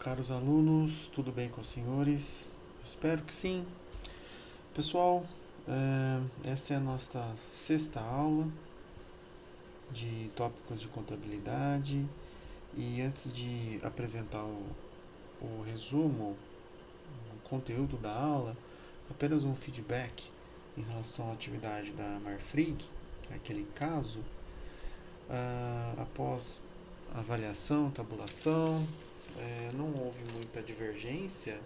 Caros alunos, tudo bem com os senhores? Espero que sim. Pessoal, essa é a nossa sexta aula de tópicos de contabilidade e antes de apresentar o resumo, o conteúdo da aula, apenas um feedback em relação à atividade da Marfrig, aquele caso, após avaliação, tabulação, não houve muita divergência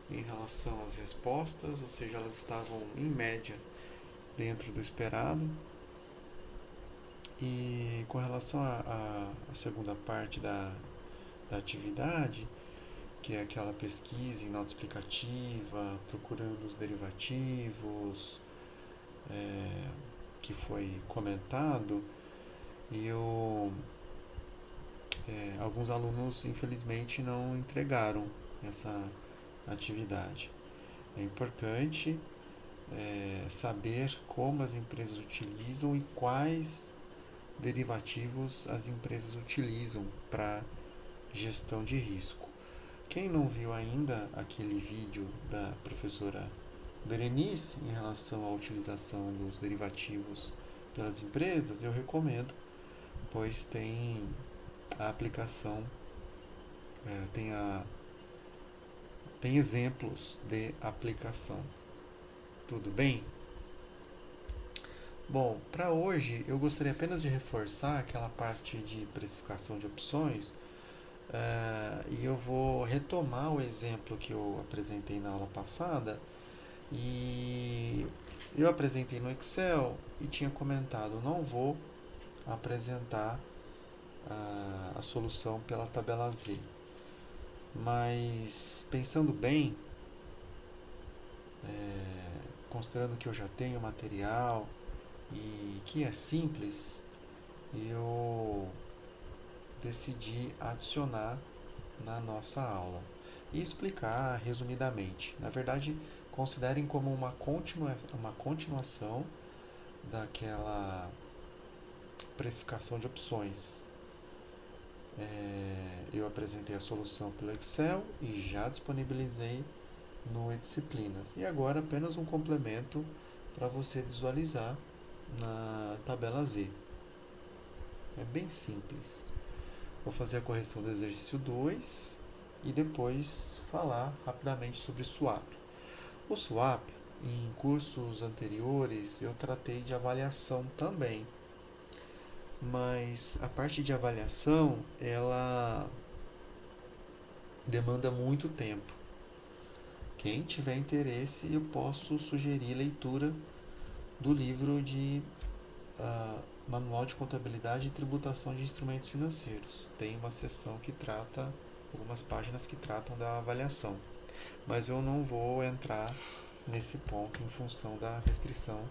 em relação às respostas, ou seja, elas estavam em média dentro do esperado. E com relação à segunda parte da atividade, que é aquela pesquisa em nota explicativa, procurando os derivativos, que foi comentado, e alguns alunos infelizmente não entregaram essa atividade. É importante saber como as empresas utilizam e quais derivativos as empresas utilizam para gestão de risco. Quem não viu ainda aquele vídeo da professora Berenice em relação à utilização dos derivativos pelas empresas, eu recomendo, pois tem a aplicação, é, tem, a, tem exemplos de aplicação. Tudo bem? Bom, para hoje eu gostaria apenas de reforçar aquela parte de precificação de opções e eu vou retomar o exemplo que eu apresentei na aula passada e eu apresentei no Excel e tinha comentado, não vou apresentar a solução pela tabela Z, mas pensando bem, considerando que eu já tenho material e que é simples, eu decidi adicionar na nossa aula e explicar resumidamente. Na verdade, considerem como uma continuação daquela precificação de opções. Eu apresentei a solução pelo Excel e já disponibilizei no eDisciplinas. E agora apenas um complemento para você visualizar na tabela Z. É bem simples. Vou fazer a correção do exercício 2 e depois falar rapidamente sobre swap. O swap, em cursos anteriores, eu tratei de avaliação também, mas a parte de avaliação ela demanda muito tempo. Quem tiver interesse, eu posso sugerir leitura do livro de Manual de Contabilidade e Tributação de Instrumentos Financeiros. Tem uma seção que trata, algumas páginas que tratam da avaliação, mas eu não vou entrar nesse ponto em função da restrição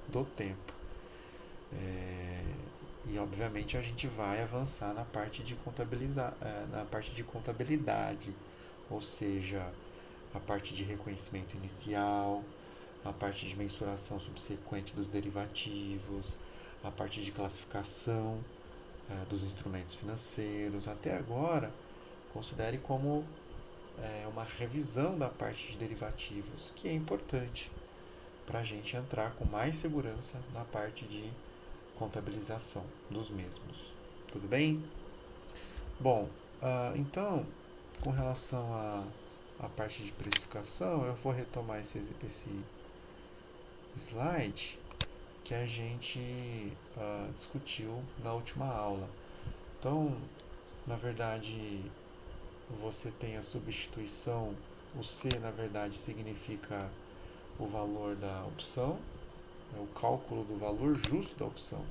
do tempo. E obviamente a gente vai avançar na parte de contabilidade, ou seja, a parte de reconhecimento inicial, a parte de mensuração subsequente dos derivativos, a parte de classificação dos instrumentos financeiros. Até agora, considere como uma revisão da parte de derivativos, que é importante para a gente entrar com mais segurança na parte de contabilização dos mesmos. Tudo bem? Bom, então, com relação à parte de precificação, eu vou retomar esse slide que a gente discutiu na última aula. Então, na verdade, você tem a substituição, o C na verdade significa o valor da opção, o cálculo do valor justo da opção.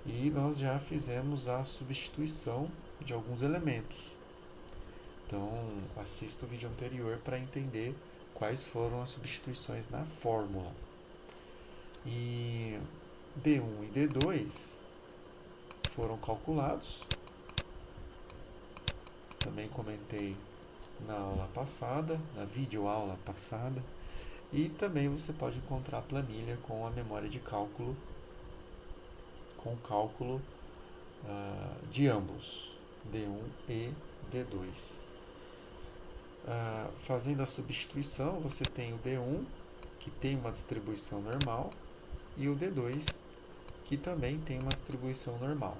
E nós já fizemos a substituição de alguns elementos. Então, assista o vídeo anterior para entender quais foram as substituições na fórmula. E D1 e D2 foram calculados. Também comentei na aula passada, na videoaula passada. E também você pode encontrar a planilha com a memória de cálculo, com o cálculo de ambos, D1 e D2. Fazendo a substituição, você tem o D1, que tem uma distribuição normal, e o D2, que também tem uma distribuição normal.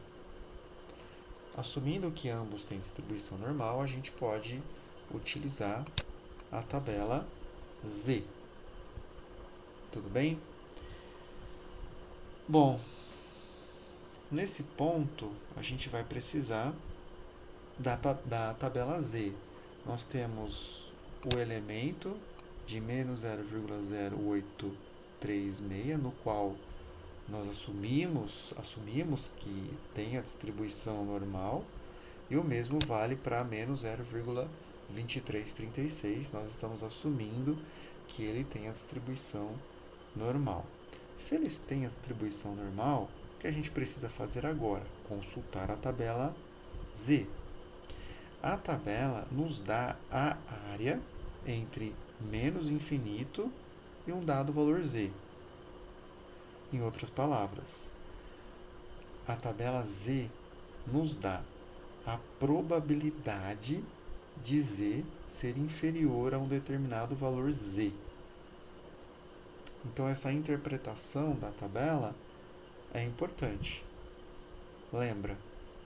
Assumindo que ambos têm distribuição normal, a gente pode utilizar a tabela Z. Tudo bem? Bom, nesse ponto, a gente vai precisar da tabela Z. Nós temos o elemento de menos 0,0836, no qual nós assumimos que tem a distribuição normal, e o mesmo vale para menos 0,2336. Nós estamos assumindo que ele tem a distribuição normal. Se eles têm a distribuição normal, o que a gente precisa fazer agora? Consultar a tabela Z. A tabela nos dá a área entre menos infinito e um dado valor z. Em outras palavras, a tabela Z nos dá a probabilidade de z ser inferior a um determinado valor z. Então, essa interpretação da tabela é importante. Lembra,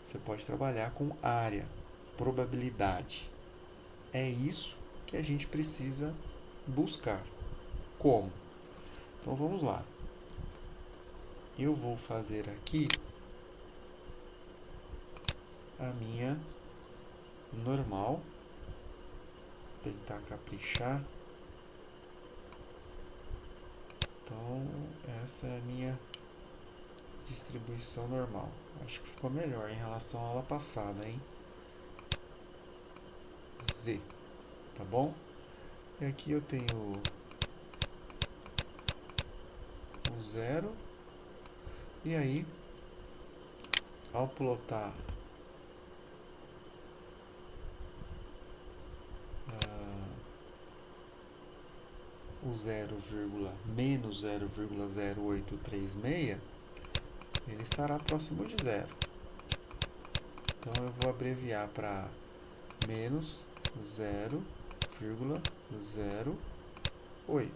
você pode trabalhar com área, probabilidade. É isso que a gente precisa buscar. Como? Então vamos lá. Eu vou fazer aqui a minha normal. Tentar caprichar. Então essa é a minha distribuição normal. Acho que ficou melhor em relação à aula passada, hein? Z, tá bom? E aqui eu tenho o zero. E aí, ao plotar o menos 0,0836, ele estará próximo de zero. Então eu vou abreviar para menos 0,08.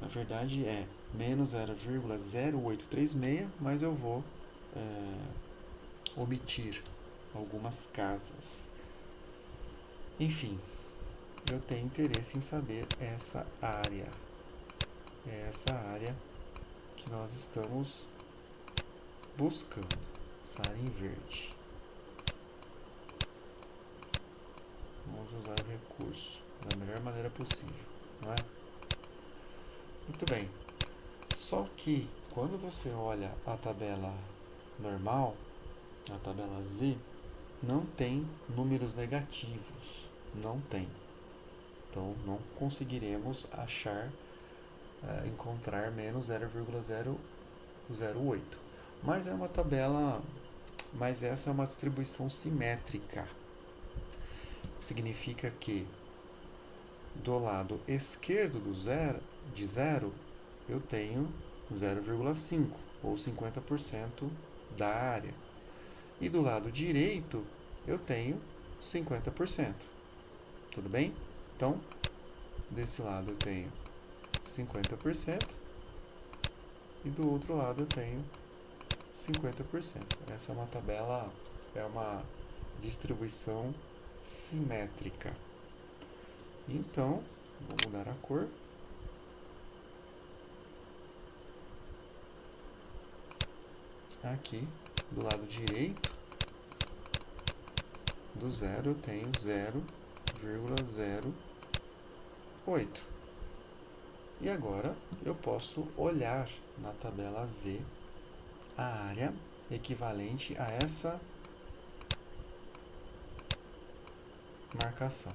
Na verdade é menos 0,0836, mas eu vou omitir algumas casas. Enfim, eu tenho interesse em saber essa área. É essa área que nós estamos buscando, essa área em verde. Vamos usar o recurso da melhor maneira possível, não é? Muito bem. Só que quando você olha a tabela normal, a tabela Z, não tem números negativos, não tem. Então não conseguiremos encontrar menos 0,008. Mas é uma tabela, mas essa é uma distribuição simétrica. Significa que do lado esquerdo de zero, eu tenho 0,5 ou 50% da área. E do lado direito, eu tenho 50%. Tudo bem? Então, desse lado eu tenho 50% e do outro lado eu tenho 50%. Essa é uma tabela, é uma distribuição simétrica. Então, vou mudar a cor. Aqui, do lado direito do zero, eu tenho 0,08. E agora, eu posso olhar na tabela Z a área equivalente a essa marcação.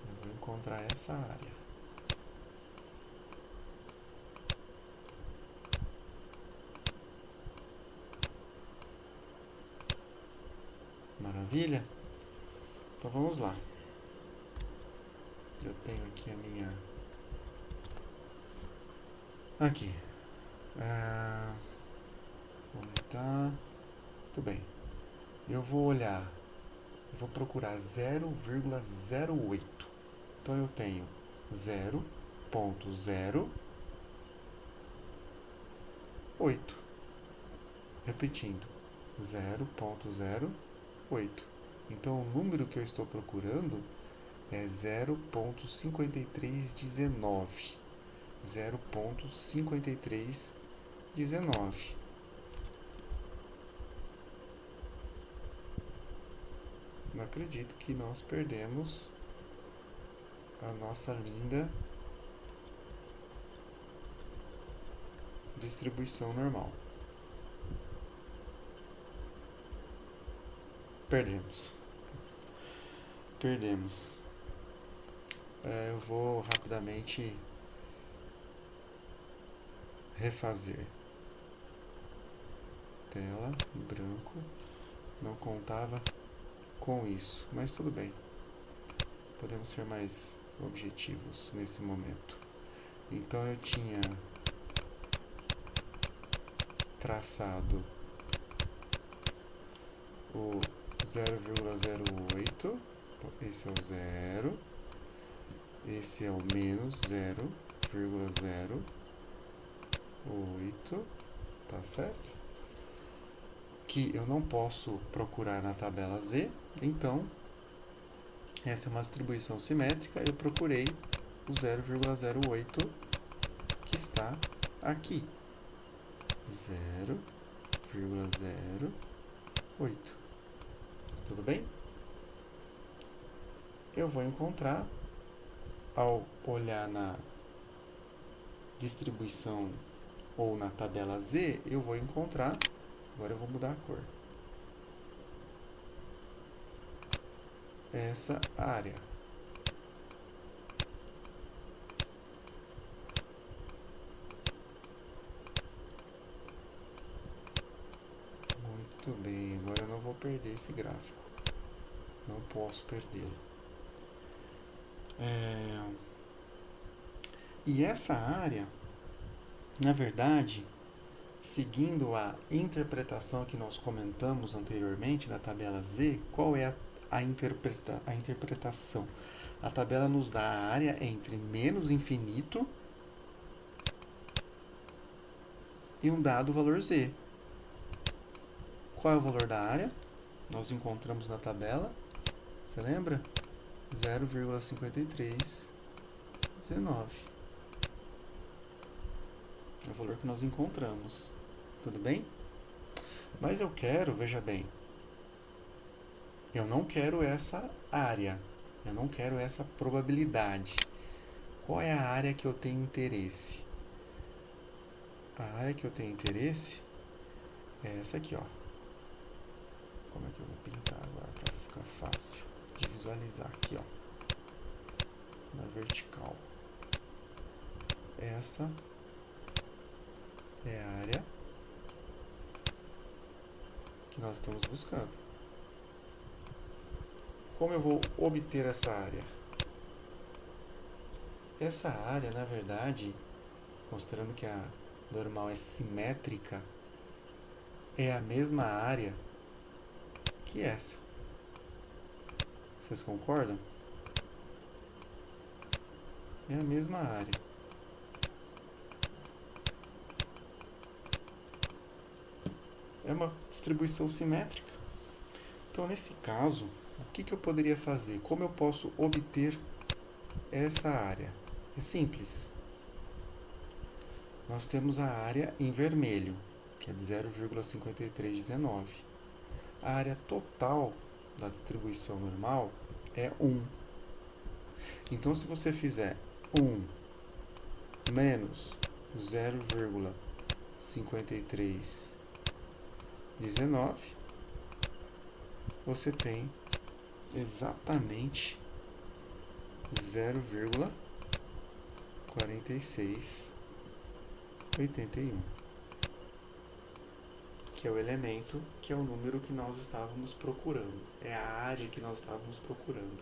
Eu vou encontrar essa área. Maravilha? Então vamos lá. Eu tenho aqui a minha... Aqui. Vou aumentar. Muito bem. eu vou olhar, eu vou procurar 0,08. Então eu tenho 0,08. Repetindo, 0,08. Então o número que eu estou procurando é 0,5319. 0,5319. Não acredito que nós perdemos a nossa linda distribuição normal. Perdemos. Eu vou rapidamente refazer. Tela em branco. Não contava com isso, mas tudo bem. Podemos ser mais objetivos nesse momento. Então eu tinha traçado o 0,08. Então, esse é o 0. Esse é o menos 0,08. Tá certo? Que eu não posso procurar na tabela Z. Então, essa é uma distribuição simétrica. Eu procurei o 0,08 que está aqui. 0,08. Tudo bem? Eu vou encontrar, ao olhar na distribuição ou na tabela Z, eu vou encontrar, agora eu vou mudar a cor, essa área. Muito bem, agora eu não vou perder esse gráfico. Não posso perdê-lo. E essa área, na verdade, seguindo a interpretação que nós comentamos anteriormente da tabela Z, qual é a interpretação? A tabela nos dá a área entre menos infinito e um dado valor Z. Qual é o valor da área? Nós encontramos na tabela, você lembra? 0,5319. É o valor que nós encontramos. Tudo bem? Mas eu quero, veja bem, eu não quero essa área, eu não quero essa probabilidade. Qual é a área que eu tenho interesse? A área que eu tenho interesse é essa aqui, ó. Como é que eu vou pintar agora para ficar fácil de visualizar aqui, ó, na vertical. Essa é a área que nós estamos buscando. Como eu vou obter essa área? Essa área, na verdade, considerando que a normal é simétrica, é a mesma área que essa. Vocês concordam? É a mesma área. É uma distribuição simétrica. Então, nesse caso, o que eu poderia fazer? Como eu posso obter essa área? É simples. Nós temos a área em vermelho, que é de 0,5319. A área total da distribuição normal é 1. Então, se você fizer 1 menos 0,5319, você tem exatamente 0,4681, que é o elemento, que é o número que nós estávamos procurando. É a área que nós estávamos procurando.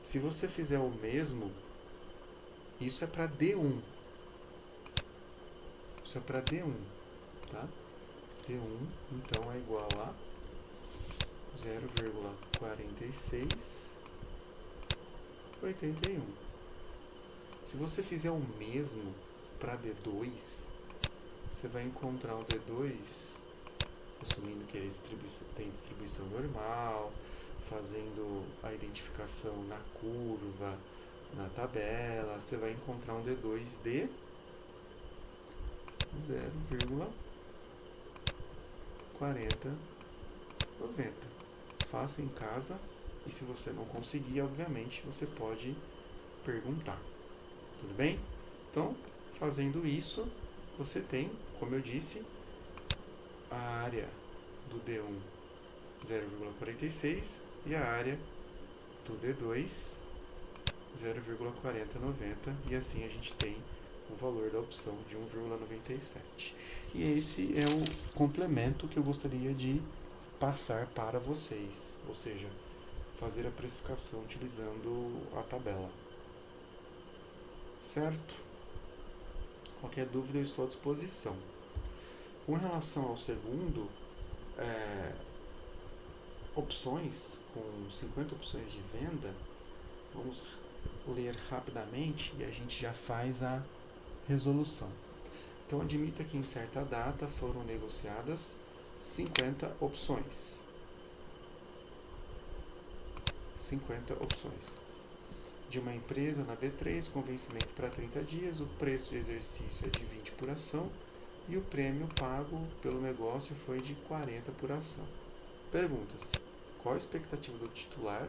Se você fizer o mesmo, isso é para D1. Isso é para D1, tá? D1, então, é igual a 0,4681. Se você fizer o mesmo para D2, você vai encontrar o D2, assumindo que ele tem distribuição normal, fazendo a identificação na curva, na tabela, você vai encontrar um D2 de 0,4090. Faça em casa e se você não conseguir, obviamente, você pode perguntar. Tudo bem? Então, fazendo isso, você tem, como eu disse, a área do D1 0,46 e a área do D2 0,4090 e assim a gente tem o valor da opção de 1,97. E esse é o complemento que eu gostaria de passar para vocês, ou seja, fazer a precificação utilizando a tabela. Certo? Qualquer dúvida eu estou à disposição. Com relação ao segundo, opções, com 50 opções de venda, vamos ler rapidamente e a gente já faz a resolução. Então, admita que em certa data foram negociadas 50 opções. 50 opções. De uma empresa na B3, com vencimento para 30 dias, o preço de exercício é de 20 por ação e o prêmio pago pelo negócio foi de 40 por ação. Perguntas: qual a expectativa do titular,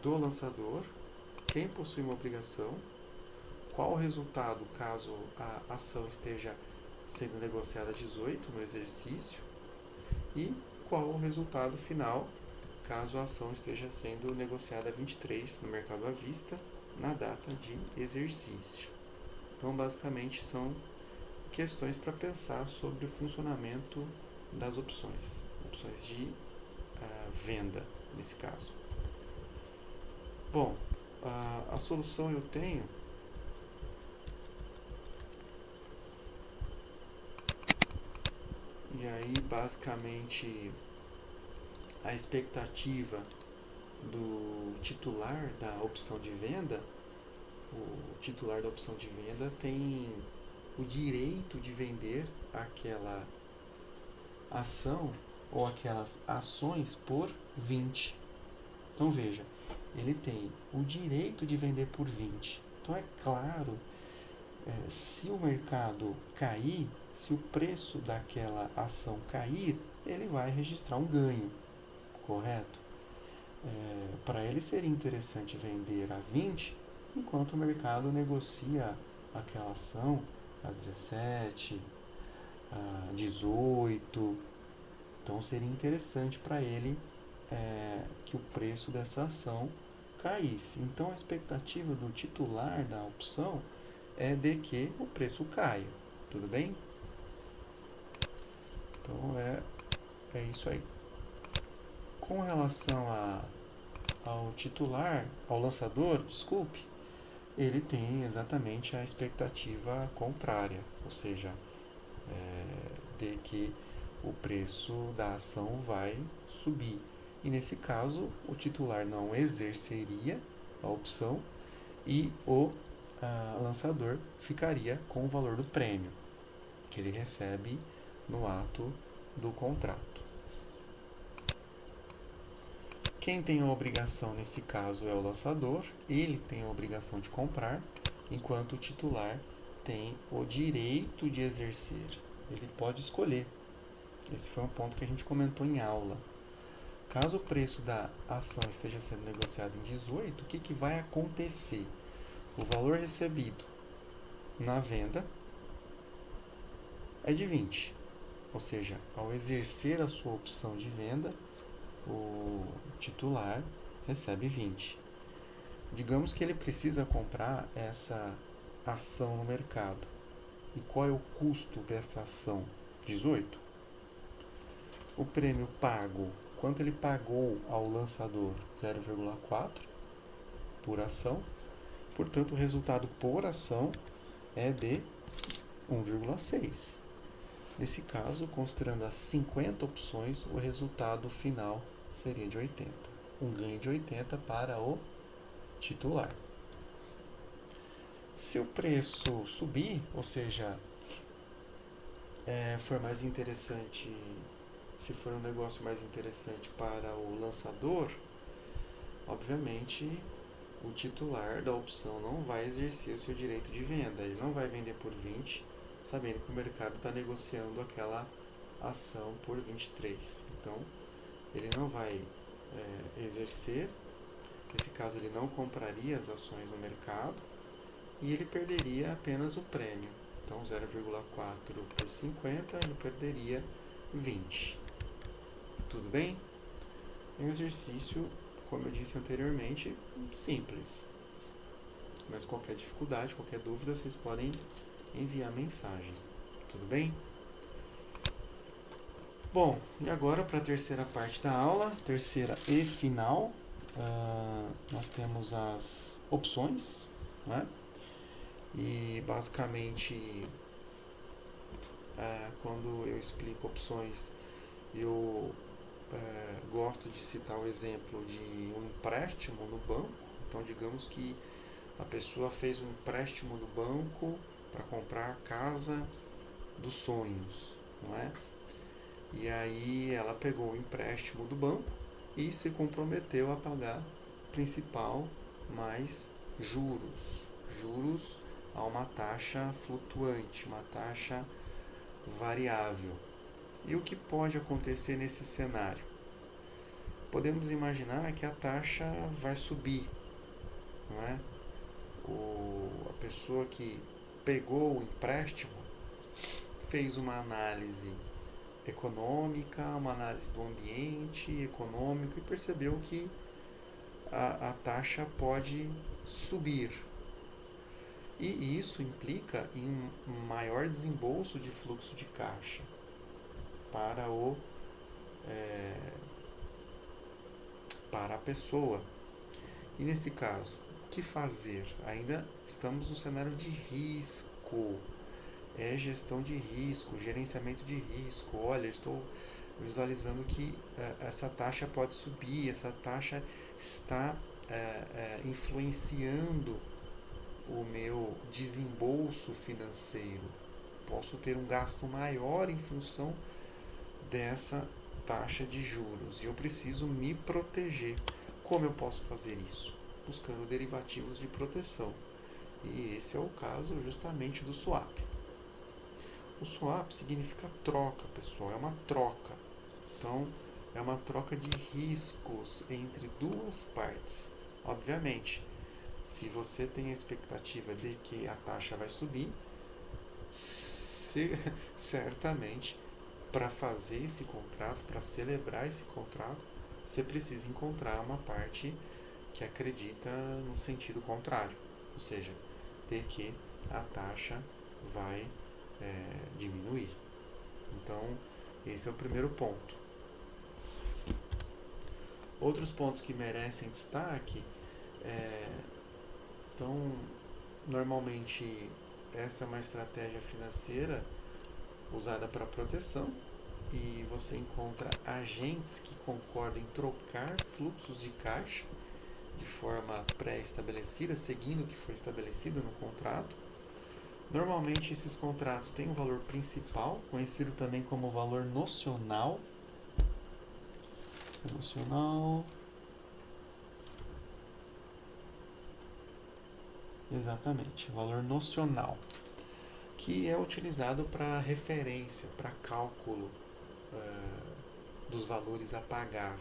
do lançador, quem possui uma obrigação, qual o resultado caso a ação esteja sendo negociada a 18 no exercício e qual o resultado final caso a ação esteja sendo negociada a 23 no mercado à vista na data de exercício. Então, basicamente, são questões para pensar sobre o funcionamento das opções de venda, nesse caso. Bom, a solução eu tenho e aí, basicamente, a expectativa do titular da opção de venda, o titular da opção de venda tem o direito de vender aquela ação ou aquelas ações por 20. Então veja, ele tem o direito de vender por 20. Então é claro, se o mercado cair, se o preço daquela ação cair, ele vai registrar um ganho, correto? Para ele seria interessante vender a 20, enquanto o mercado negocia aquela ação a 17, a 18. Então seria interessante para ele que o preço dessa ação caísse. Então a expectativa do titular da opção é de que o preço caia. Tudo bem? Então é isso aí. Com relação ao titular, ao lançador, desculpe, ele tem exatamente a expectativa contrária, ou seja, de que o preço da ação vai subir. E nesse caso, o titular não exerceria a opção e o lançador ficaria com o valor do prêmio que ele recebe no ato do contrato. Quem tem a obrigação nesse caso é o lançador, ele tem a obrigação de comprar, enquanto o titular tem o direito de exercer. Ele pode escolher. Esse foi um ponto que a gente comentou em aula. Caso o preço da ação esteja sendo negociado em 18, o que vai acontecer? O valor recebido na venda é de 20. Ou seja, ao exercer a sua opção de venda, o titular recebe 20. Digamos que ele precisa comprar essa ação no mercado. E qual é o custo dessa ação? 18. O prêmio pago, quanto ele pagou ao lançador? 0,4 por ação. Portanto, o resultado por ação é de 1,6. Nesse caso, considerando as 50 opções, o resultado final seria de 80. Um ganho de 80 para o titular. Se o preço subir, ou seja, for mais interessante, se for um negócio mais interessante para o lançador, obviamente o titular da opção não vai exercer o seu direito de venda. Ele não vai vender por 20, sabendo que o mercado está negociando aquela ação por 23. Então, ele não vai exercer. Nesse caso, ele não compraria as ações no mercado e ele perderia apenas o prêmio. Então, 0,4 por 50, ele perderia 20. Tudo bem? É um exercício, como eu disse anteriormente, simples. Mas qualquer dificuldade, qualquer dúvida, vocês podem enviar mensagem. Tudo bem? Bom, e agora para a terceira parte da aula, terceira e final, nós temos as opções, né? E basicamente, quando eu explico opções, eu gosto de citar o exemplo de um empréstimo no banco. Então, digamos que a pessoa fez um empréstimo no banco para comprar a casa dos sonhos, não é? E aí ela pegou o empréstimo do banco e se comprometeu a pagar principal mais juros. Juros a uma taxa flutuante, uma taxa variável. E o que pode acontecer nesse cenário? Podemos imaginar que a taxa vai subir, não é? A pessoa que pegou o empréstimo fez uma análise econômica, uma análise do ambiente econômico e percebeu que a taxa pode subir. E isso implica em um maior desembolso de fluxo de caixa para, para a pessoa. E nesse caso, o que fazer? Ainda estamos no cenário de risco. É gestão de risco, gerenciamento de risco. Olha, estou visualizando que essa taxa pode subir, essa taxa está influenciando o meu desembolso financeiro. Posso ter um gasto maior em função dessa taxa de juros e eu preciso me proteger. Como eu posso fazer isso? Buscando derivativos de proteção. E esse é o caso justamente do swap. O swap significa troca, pessoal, é uma troca. Então, é uma troca de riscos entre duas partes. Obviamente, se você tem a expectativa de que a taxa vai subir, certamente para fazer esse contrato, para celebrar esse contrato, você precisa encontrar uma parte que acredita no sentido contrário, ou seja, de que a taxa vai diminuir. Então, esse é o primeiro ponto. Outros pontos que merecem destaque, então, normalmente essa é uma estratégia financeira usada para proteção e você encontra agentes que concordam em trocar fluxos de caixa de forma pré-estabelecida, seguindo o que foi estabelecido no contrato. Normalmente esses contratos têm um valor principal, conhecido também como valor nocional. Exatamente, valor nocional, que é utilizado para referência, para cálculo dos valores a pagar.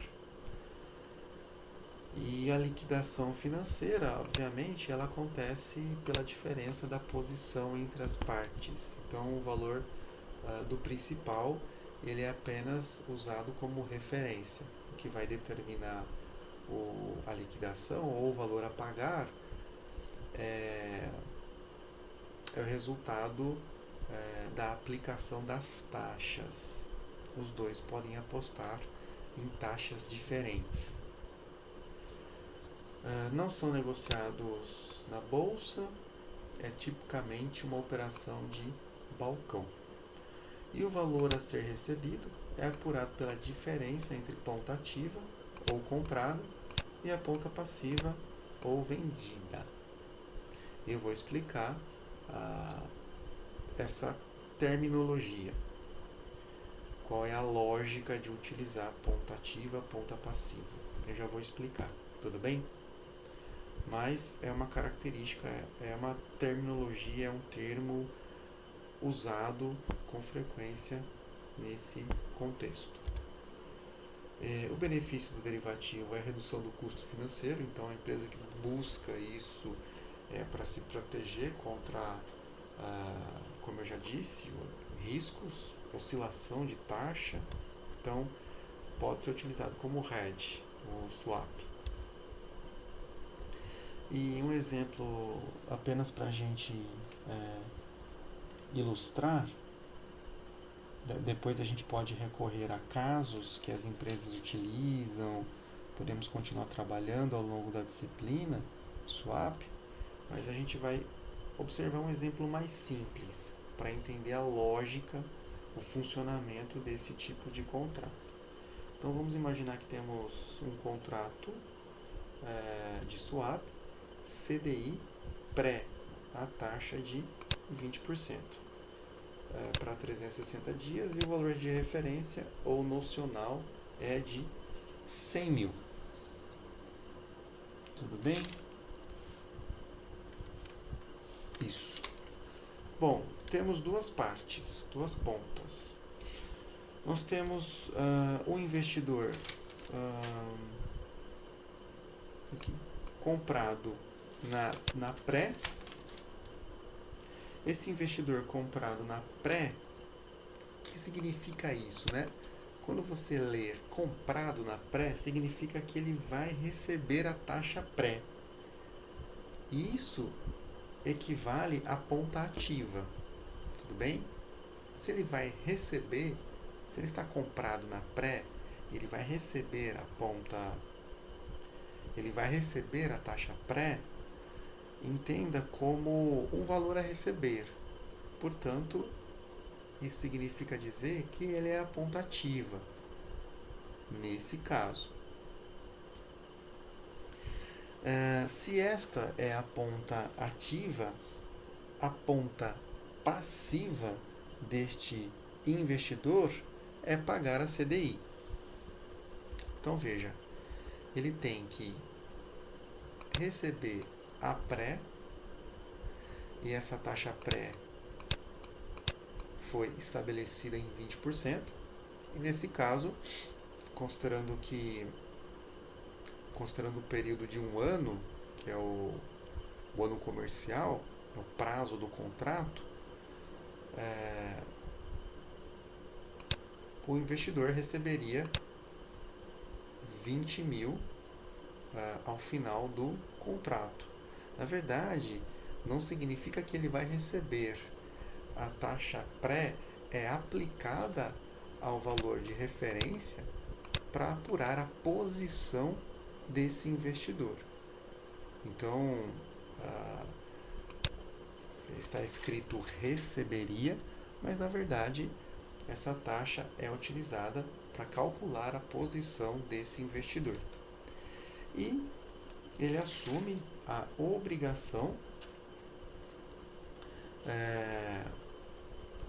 E a liquidação financeira, obviamente, ela acontece pela diferença da posição entre as partes. Então, o valor do principal ele é apenas usado como referência. O que vai determinar a liquidação ou o valor a pagar é o resultado da aplicação das taxas. Os dois podem apostar em taxas diferentes. Não são negociados na bolsa, é tipicamente uma operação de balcão. E o valor a ser recebido é apurado pela diferença entre ponta ativa ou comprada e a ponta passiva ou vendida. Eu vou explicar essa terminologia. Qual é a lógica de utilizar ponta ativa, ponta passiva? Eu já vou explicar, tudo bem? Mas é uma característica, é uma terminologia, é um termo usado com frequência nesse contexto. O benefício do derivativo é a redução do custo financeiro, então a empresa que busca isso para se proteger contra, como eu já disse, riscos, oscilação de taxa, então pode ser utilizado como hedge, o swap. E um exemplo apenas para a gente ilustrar, depois a gente pode recorrer a casos que as empresas utilizam, podemos continuar trabalhando ao longo da disciplina, swap, mas a gente vai observar um exemplo mais simples para entender a lógica, o funcionamento desse tipo de contrato. Então vamos imaginar que temos um contrato de swap, CDI pré a taxa de 20%. Para 360 dias e o valor de referência ou nocional é de 100 mil. Tudo bem? Isso. Bom, temos duas partes, duas pontas. Nós temos o investidor aqui, comprado na pré. Esse investidor comprado na pré, o que significa isso, né? Quando você ler comprado na pré, significa que ele vai receber a taxa pré. E isso equivale à ponta ativa. Tudo bem? Se ele vai receber, se ele está comprado na pré, ele vai receber a taxa pré, entenda como um valor a receber. Portanto, isso significa dizer que ele é a ponta ativa, nesse caso. Se esta é a ponta ativa, a ponta passiva deste investidor é pagar a CDI. Então veja, ele tem que receber a pré, e essa taxa pré foi estabelecida em 20%, e nesse caso, considerando o período de um ano, que é o ano comercial, o prazo do contrato, o investidor receberia 20 mil ao final do contrato. Na verdade, não significa que ele vai receber. A taxa pré é aplicada ao valor de referência para apurar a posição desse investidor. Então, está escrito receberia, mas na verdade essa taxa é utilizada para calcular a posição desse investidor. E ele assume a obrigação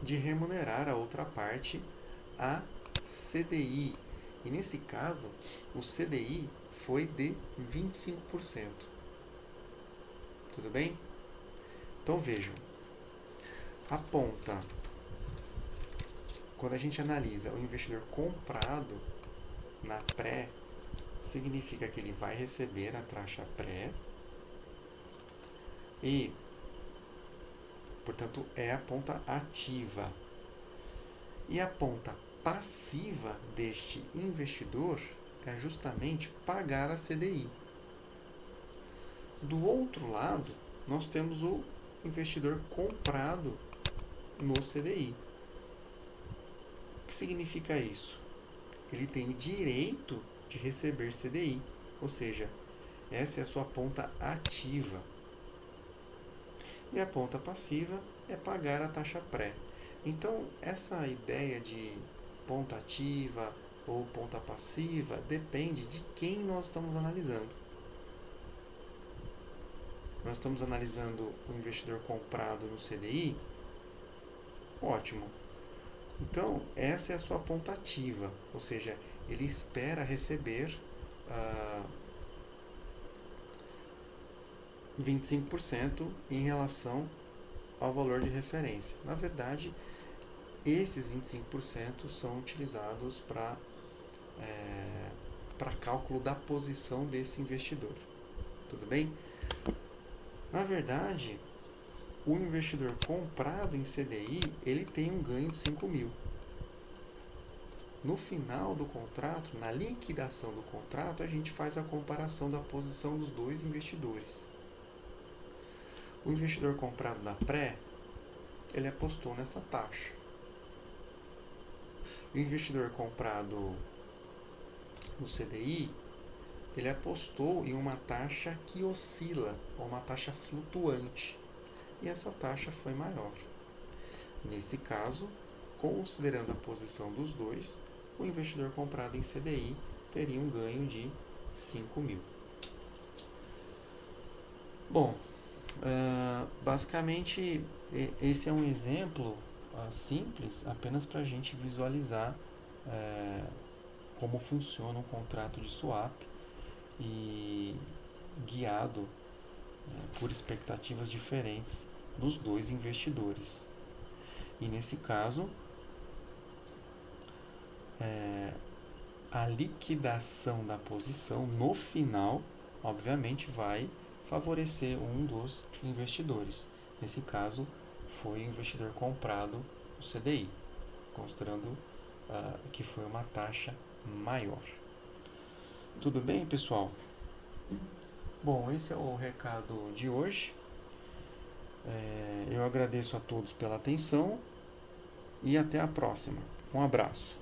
de remunerar a outra parte a CDI. E nesse caso, o CDI foi de 25%. Tudo bem? Então vejam, a ponta, quando a gente analisa o investidor comprado na pré, significa que ele vai receber a taxa pré e, portanto, é a ponta ativa. E a ponta passiva deste investidor é justamente pagar a CDI. Do outro lado, nós temos o investidor comprado no CDI. O que significa isso? Ele tem o direito de receber CDI, ou seja, essa é a sua ponta ativa. E a ponta passiva é pagar a taxa pré. Então, essa ideia de ponta ativa ou ponta passiva depende de quem nós estamos analisando. Nós estamos analisando o investidor comprado no CDI? Ótimo. Então, essa é a sua ponta ativa, ou seja, ele espera receber 25% em relação ao valor de referência. Na verdade, esses 25% são utilizados para cálculo da posição desse investidor. Tudo bem? Na verdade, o investidor comprado em CDI, ele tem um ganho de 5 mil. No final do contrato, na liquidação do contrato, a gente faz a comparação da posição dos dois investidores. O investidor comprado na pré, ele apostou nessa taxa. O investidor comprado no CDI, ele apostou em uma taxa que oscila, ou uma taxa flutuante, e essa taxa foi maior. Nesse caso, considerando a posição dos dois, o investidor comprado em CDI teria um ganho de 5 mil. Bom, basicamente esse é um exemplo simples apenas para a gente visualizar como funciona um contrato de swap e guiado por expectativas diferentes dos dois investidores. E nesse caso, a liquidação da posição no final, obviamente, vai favorecer um dos investidores. Nesse caso, foi o investidor comprado o CDI, considerando que foi uma taxa maior. Tudo bem, pessoal? Bom, esse é o recado de hoje. Eu agradeço a todos pela atenção e até a próxima. Um abraço.